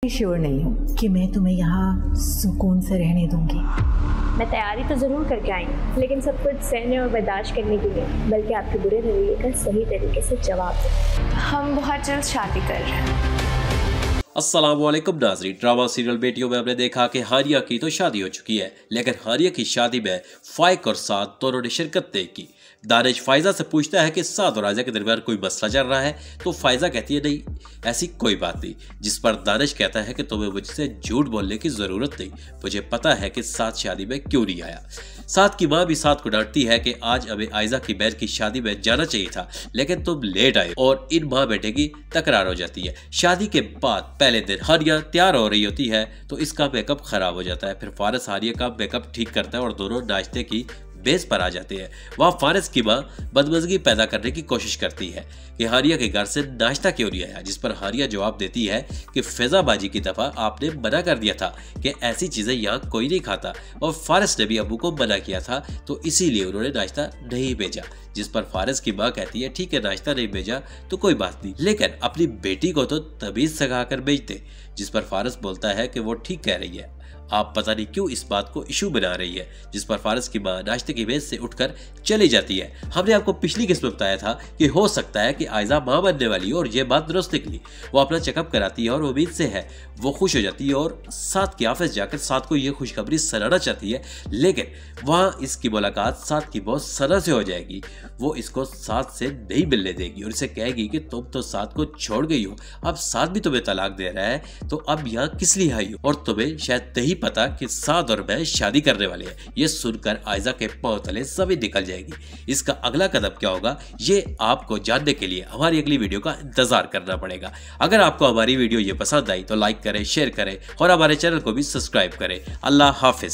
Sure नहीं हूँ कि मैं तुम्हें यहाँ सुकून से रहने दूंगी। मैं तैयारी तो ज़रूर करके आई हूँ, लेकिन सब कुछ सहने और बर्दाश्त करने के लिए, बल्कि आपके बुरे रवैये का सही तरीके से जवाब दें। हम बहुत जल्द शादी कर रहे हैं। अस्सलामुअलैकुम नाज़रीन, ड्रामा सीरियल बेटियों में हमने देखा कि हारिया की तो शादी हो चुकी है, लेकिन हारिया की शादी में फाइक और साद दोनों ने शिरकत नहीं की। दानिश फाइजा से पूछता है कि साद और आयजा के दरमियान कोई मसला चल रहा है, तो फाइजा कहती है नहीं ऐसी कोई बात नहीं, जिस पर दानिश कहता है कि तुम्हें मुझसे झूठ बोलने की जरूरत नहीं, मुझे पता है कि साद शादी में क्यों नहीं आया। साद की माँ भी साद को डांटती है कि आज हमें आयजा की बहन की शादी में जाना चाहिए था, लेकिन तुम लेट आए, और इन माँ बेटे की तकरार हो जाती है। शादी के बाद पहले दिन हारिया तैयार हो रही होती है तो इसका मेकअप खराब हो जाता है। फिर फारिस हारिया का मेकअप ठीक करता है और दोनों नाश्ते की बेस पर आ जाते हैं। वहाँ फारिस की माँ बदमज़गी पैदा करने की कोशिश करती है कि हारिया के घर से नाश्ता क्यों नहीं आया, जिस पर हारिया जवाब देती है कि फैजाबाजी की दफ़ा आपने मना कर दिया था कि ऐसी चीज़ें यहाँ कोई नहीं खाता, और फारिस ने भी अबू को मना किया था तो इसीलिए उन्होंने नाश्ता नहीं भेजा। जिस पर फारिस की माँ कहती है ठीक है, नाश्ता नहीं भेजा तो कोई बात नहीं, लेकिन अपनी बेटी को तो तमीज़ सिखाकर भेजते। जिस पर फारिस बोलता है कि वो ठीक कह रही है, आप पता नहीं क्यों इस बात को इशू बना रही है। जिस पर फारिस की माँ नाश्ते की मेज से उठकर चली जाती है। हमने आपको पिछली किस्त में बताया था कि हो सकता है कि आयजा माँ बनने वाली हो, और ये बात दुरुस्त निकली। वो अपना चेकअप कराती है और उम्मीद से है वो खुश हो जाती है और साद के ऑफिस जाकर साद को ये खुशखबरी सुनाना चाहती है, लेकिन वहाँ इसकी मुलाकात साद की बहुत सना से हो जाएगी। वो इसको साद से नहीं मिलने देगी और इसे कहेगी कि तुम तो साद को छोड़ गई हो, अब साद भी तुम्हें तलाक दे रहा है, तो अब यहाँ किस लिए आई हो, और तुम्हें शायद नहीं पता कि साद और मैं शादी करने वाले हैं। ये सुनकर आयजा के पांव तले जमीन निकल जाएगी। इसका अगला कदम क्या होगा, ये आपको जानने के लिए हमारी अगली वीडियो का इंतजार करना पड़ेगा। अगर आपको हमारी वीडियो ये पसंद आई तो लाइक करें, शेयर करें और हमारे चैनल को भी सब्सक्राइब करें। अल्लाह हाफिज।